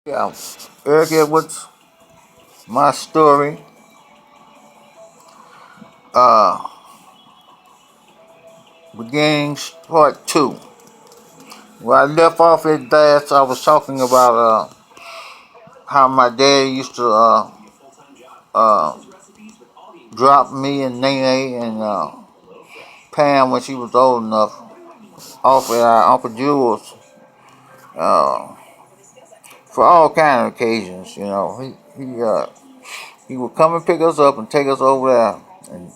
Yeah, Eric Edwards, my story. Uh, Beginnings Part 2. Where I left off at last, I was talking about how my dad used to uh, drop me and Nene and Pam when she was old enough off at our Uncle Jewel's uh, for all kind of occasions. He would come and pick us up and take us over there and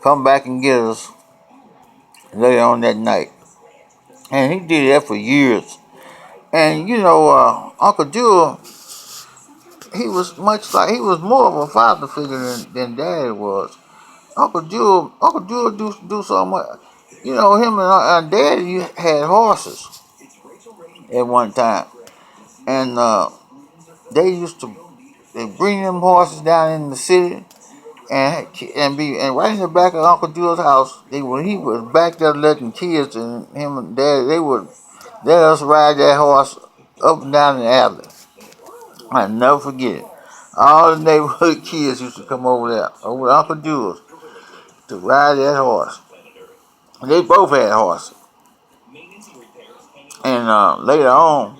come back and get us later on that night. And he did that for years. And Uncle Jewel, he was more of a father figure than Daddy was. Uncle Jewel do so much. Him and Daddy had horses at one time, and they used to they bring them horses down in the city and right in the back of Uncle Jewel's house. When he was back there letting kids and him and Daddy, they would let us ride that horse up and down the alley. I never forget it. All the neighborhood kids used to come over there, over to Uncle Jewel's, to ride that horse. They both had horses. And later on,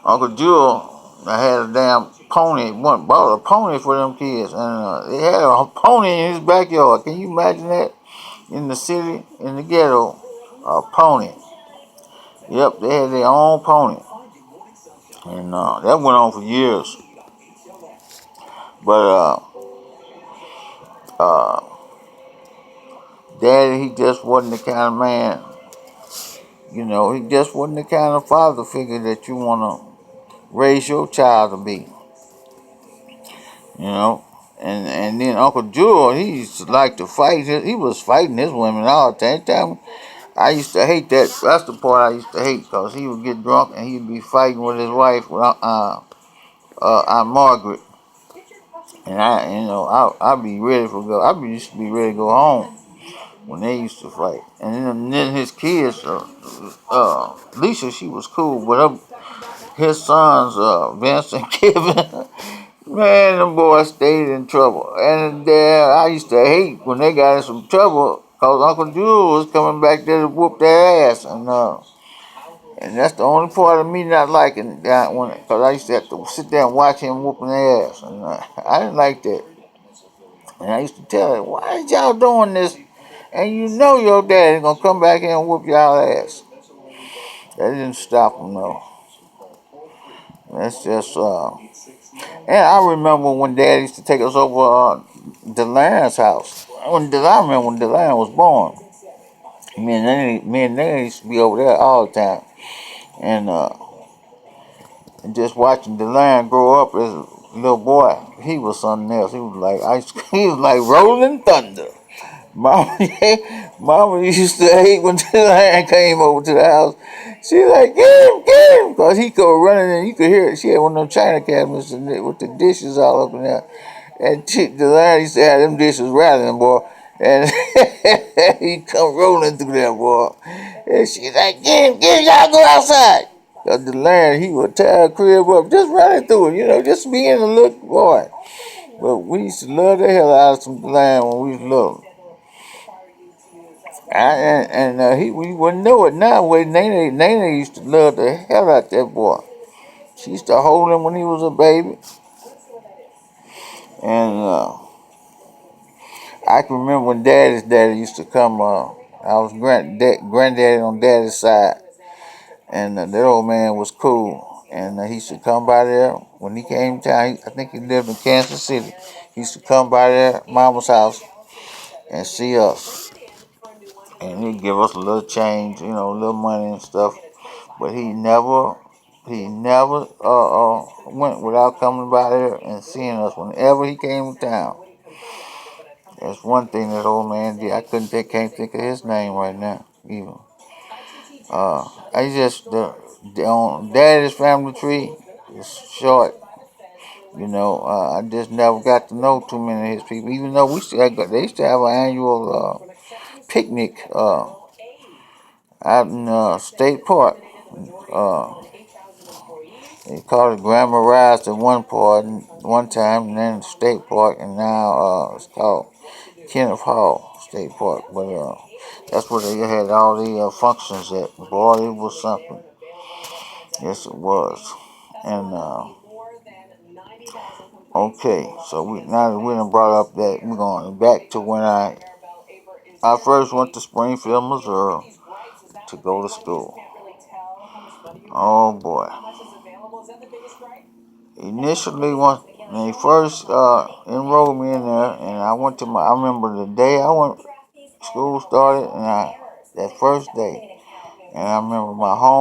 Uncle Jewel had a damn pony, bought a pony for them kids. And they had a pony in his backyard. Can you imagine that? In the city, in the ghetto, a pony. Yep, they had their own pony. And that went on for years. But Daddy, he just wasn't the kind of man. He just wasn't the kind of father figure that you want to raise your child to be. You know. And then Uncle Jewel, he used to like to fight. He was fighting his women all the time. I used to hate that. That's the part I used to hate because he would get drunk and he'd be fighting with his wife, Aunt Margaret. And I'd be ready for go. Used to be ready to go home when they used to fight. And then his kids, Lisa, she was cool, but his sons, Vince and Kevin, man, them boys stayed in trouble. And I used to hate when they got in some trouble because Uncle Jewel was coming back there to whoop their ass. And that's the only part of me not liking that one, because I used to have to sit there and watch him whooping their ass. And I didn't like that. And I used to tell him, why is y'all doing this? And you know your daddy gonna come back here and whoop y'all ass. That didn't stop him though. That's just And I remember when Dad used to take us over Delan's house. I remember when Delan was born. Me and Nene used to be over there all the time, and just watching Delan grow up as a little boy, he was something else. He was like he was like rolling thunder. Mama, Mama used to hate when Delan came over to the house. She like, get him, because he go running and you could hear it. She had one of them china cabinets with the dishes all up in there. And Delan used to have them dishes rattling, boy. And he come rolling through there, boy. And she's like, get him, y'all go outside. Cause Delan, he would tear a crib up, just running through it, just being a little boy. But we used to love the hell out of some Delan when we was little. We wouldn't know it now. Way Nene used to love the hell out that boy. She used to hold him when he was a baby, and I can remember when Daddy's daddy used to come. I was granddaddy on Daddy's side, and that old man was cool. And he used to come by there when he came to town. I think he lived in Kansas City. He used to come by there, Mama's house, and see us, and he'd give us a little change, a little money and stuff. But he never went without coming by there and seeing us whenever he came to town. That's one thing that old man did. Can't think of his name right now even. I just on Daddy's family tree is short. I just never got to know too many of his people. Even though they used to have an annual picnic out in State Park. Uh, They called it Grammar Rise at one time, and then State Park, and now it's called Kenneth Hall State Park. But that's where they had all the functions at. Boy, it was something. Yes, it was. And okay, so now that we done brought up that, we're going back to when I first went to Springfield, Missouri to go to school. Oh boy. Initially, when they first enrolled me in there, and I remember the day school started, and that first day, and I remember my home.